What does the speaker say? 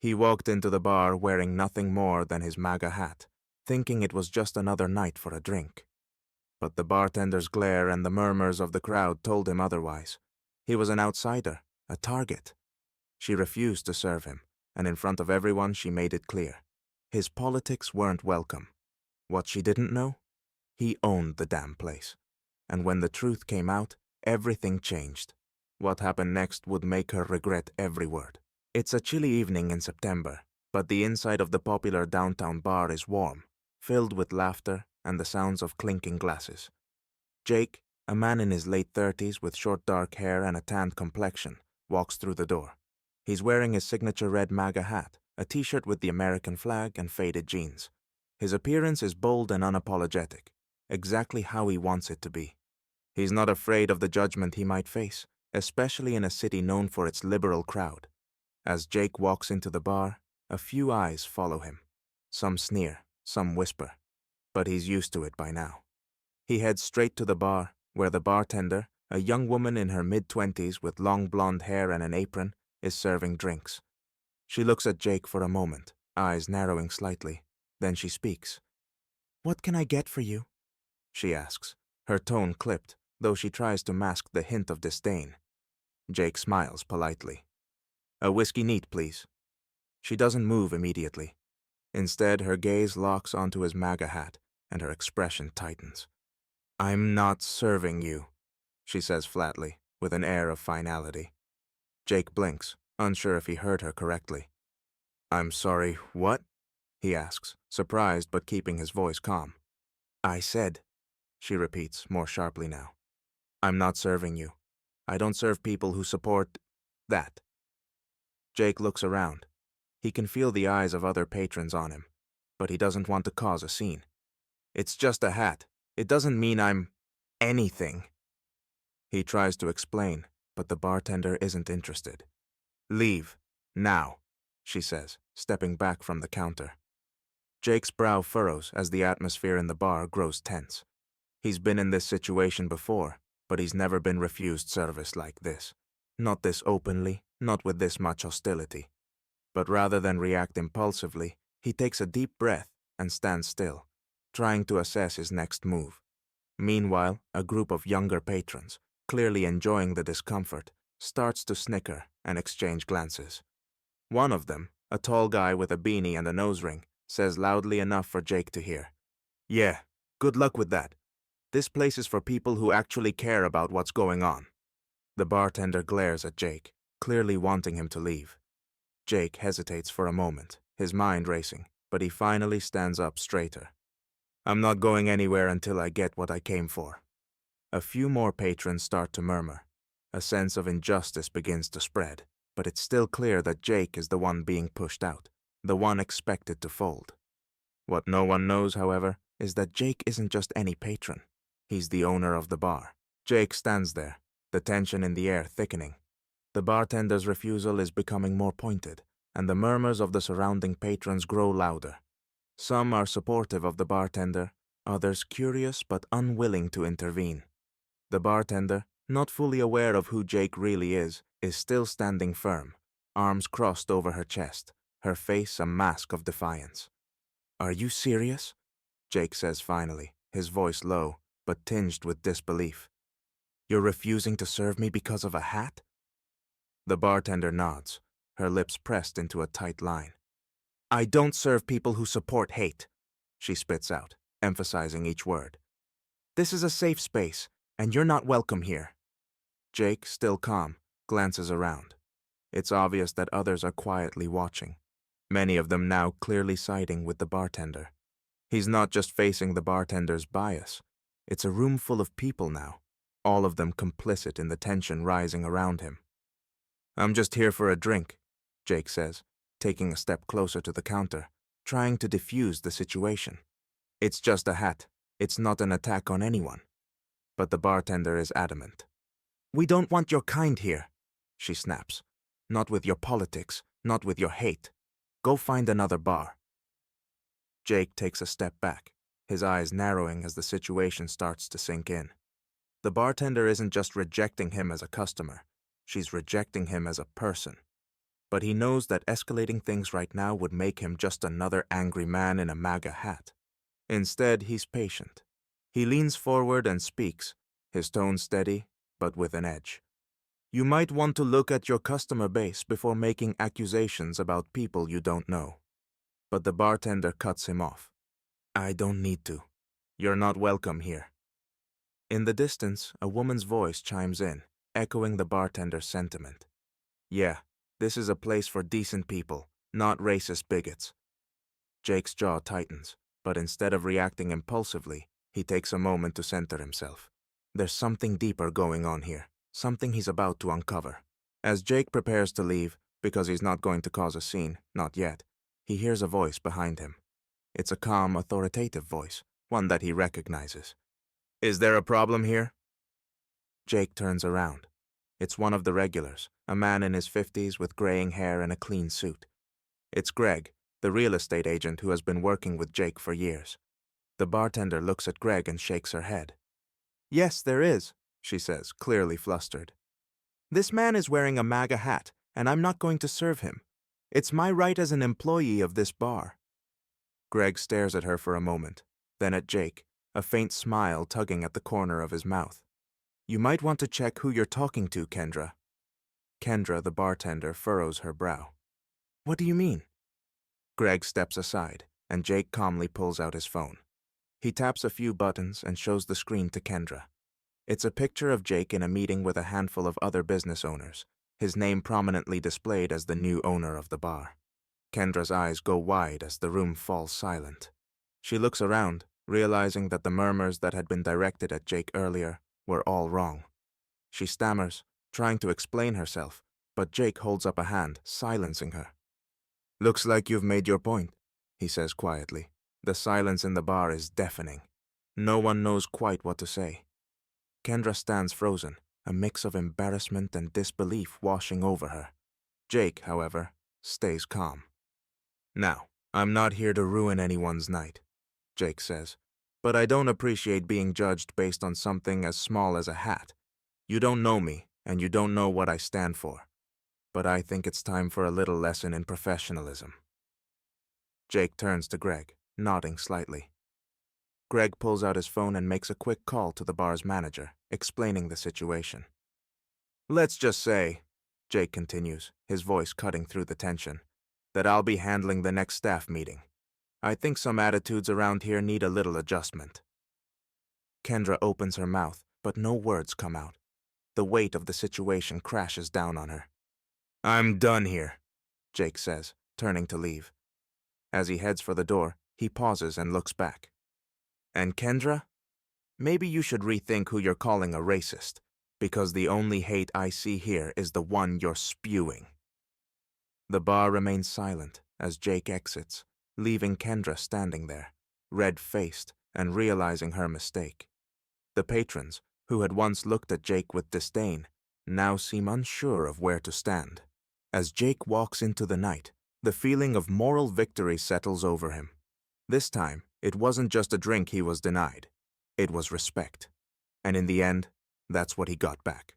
He walked into the bar wearing nothing more than his MAGA hat, thinking it was just another night for a drink. But the bartender's glare and the murmurs of the crowd told him otherwise. He was an outsider, a target. She refused to serve him, and in front of everyone she made it clear. His politics weren't welcome. What she didn't know? He owned the damn place. And when the truth came out, everything changed. What happened next would make her regret every word. It's a chilly evening in September, but the inside of the popular downtown bar is warm, filled with laughter and the sounds of clinking glasses. Jake, a man in his late 30s with short dark hair and a tanned complexion, walks through the door. He's wearing his signature red MAGA hat, a t-shirt with the American flag, and faded jeans. His appearance is bold and unapologetic, exactly how he wants it to be. He's not afraid of the judgment he might face, especially in a city known for its liberal crowd. As Jake walks into the bar, a few eyes follow him. Some sneer, some whisper, but he's used to it by now. He heads straight to the bar, where the bartender, a young woman in her mid-20s with long blonde hair and an apron, is serving drinks. She looks at Jake for a moment, eyes narrowing slightly. Then she speaks. "What can I get for you?" she asks, her tone clipped, though she tries to mask the hint of disdain. Jake smiles politely. "A whiskey neat, please." She doesn't move immediately. Instead, her gaze locks onto his MAGA hat, and her expression tightens. "I'm not serving you," she says flatly, with an air of finality. Jake blinks, unsure if he heard her correctly. "I'm sorry, what?" he asks, surprised but keeping his voice calm. "I said," she repeats, more sharply now. "I'm not serving you. I don't serve people who support that." Jake looks around. He can feel the eyes of other patrons on him, but he doesn't want to cause a scene. "It's just a hat. It doesn't mean I'm anything." He tries to explain, but the bartender isn't interested. "Leave. Now," she says, stepping back from the counter. Jake's brow furrows as the atmosphere in the bar grows tense. He's been in this situation before, but he's never been refused service like this. Not this openly, not with this much hostility. But rather than react impulsively, he takes a deep breath and stands still, trying to assess his next move. Meanwhile, a group of younger patrons, clearly enjoying the discomfort, starts to snicker and exchange glances. One of them, a tall guy with a beanie and a nose ring, says loudly enough for Jake to hear, "Yeah, good luck with that. This place is for people who actually care about what's going on." The bartender glares at Jake, clearly wanting him to leave. Jake hesitates for a moment, his mind racing, but he finally stands up straighter. "I'm not going anywhere until I get what I came for." A few more patrons start to murmur. A sense of injustice begins to spread, but it's still clear that Jake is the one being pushed out, the one expected to fold. What no one knows, however, is that Jake isn't just any patron. He's the owner of the bar. Jake stands there, the tension in the air thickening. The bartender's refusal is becoming more pointed, and the murmurs of the surrounding patrons grow louder. Some are supportive of the bartender, others curious but unwilling to intervene. The bartender, not fully aware of who Jake really is still standing firm, arms crossed over her chest, her face a mask of defiance. "Are you serious?" Jake says finally, his voice low, but tinged with disbelief. "You're refusing to serve me because of a hat?" The bartender nods, her lips pressed into a tight line. "I don't serve people who support hate," she spits out, emphasizing each word. "This is a safe space, and you're not welcome here." Jake, still calm, glances around. It's obvious that others are quietly watching, many of them now clearly siding with the bartender. He's not just facing the bartender's bias. It's a room full of people now, all of them complicit in the tension rising around him. "I'm just here for a drink," Jake says, taking a step closer to the counter, trying to defuse the situation. "It's just a hat. It's not an attack on anyone." But the bartender is adamant. "We don't want your kind here," she snaps. "Not with your politics, not with your hate. Go find another bar." Jake takes a step back, his eyes narrowing as the situation starts to sink in. The bartender isn't just rejecting him as a customer. She's rejecting him as a person. but he knows that escalating things right now would make him just another angry man in a MAGA hat. Instead, he's patient. He leans forward and speaks, his tone steady, but with an edge. You might want to look at your customer base before making accusations about people you don't know. But the bartender cuts him off. I don't need to. You're not welcome here. In the distance, a woman's voice chimes in, echoing the bartender's sentiment. Yeah, this is a place for decent people, not racist bigots. Jake's jaw tightens, but instead of reacting impulsively, he takes a moment to center himself. There's something deeper going on here, something he's about to uncover. As Jake prepares to leave, because he's not going to cause a scene, not yet, he hears a voice behind him. It's a calm, authoritative voice, one that he recognizes. Is there a problem here? Jake turns around. It's one of the regulars, a man in his 50s with graying hair and a clean suit. It's Greg, the real estate agent who has been working with Jake for years. The bartender looks at Greg and shakes her head. Yes, there is, she says, clearly flustered. This man is wearing a MAGA hat, and I'm not going to serve him. It's my right as an employee of this bar. Greg stares at her for a moment, then at Jake, a faint smile tugging at the corner of his mouth. You might want to check who you're talking to, Kendra. Kendra, the bartender, furrows her brow. What do you mean? Greg steps aside, and Jake calmly pulls out his phone. He taps a few buttons and shows the screen to Kendra. It's a picture of Jake in a meeting with a handful of other business owners, his name prominently displayed as the new owner of the bar. Kendra's eyes go wide as the room falls silent. She looks around, realizing that the murmurs that had been directed at Jake earlier were all wrong. She stammers, trying to explain herself, but Jake holds up a hand, silencing her. Looks like you've made your point, he says quietly. The silence in the bar is deafening. No one knows quite what to say. Kendra stands frozen, a mix of embarrassment and disbelief washing over her. Jake, however, stays calm. Now, I'm not here to ruin anyone's night, Jake says, but I don't appreciate being judged based on something as small as a hat. You don't know me, and you don't know what I stand for. But I think it's time for a little lesson in professionalism. Jake turns to Greg, nodding slightly. Greg pulls out his phone and makes a quick call to the bar's manager, explaining the situation. Let's just say, Jake continues, his voice cutting through the tension, that I'll be handling the next staff meeting. I think some attitudes around here need a little adjustment. Kendra opens her mouth, but no words come out. The weight of the situation crashes down on her. I'm done here, Jake says, turning to leave. As he heads for the door, he pauses and looks back. And Kendra? Maybe you should rethink who you're calling a racist, because the only hate I see here is the one you're spewing. The bar remains silent as Jake exits, leaving Kendra standing there, red-faced and realizing her mistake. The patrons, who had once looked at Jake with disdain, now seem unsure of where to stand. As Jake walks into the night, the feeling of moral victory settles over him. This time, it wasn't just a drink he was denied. It was respect. And in the end, that's what he got back.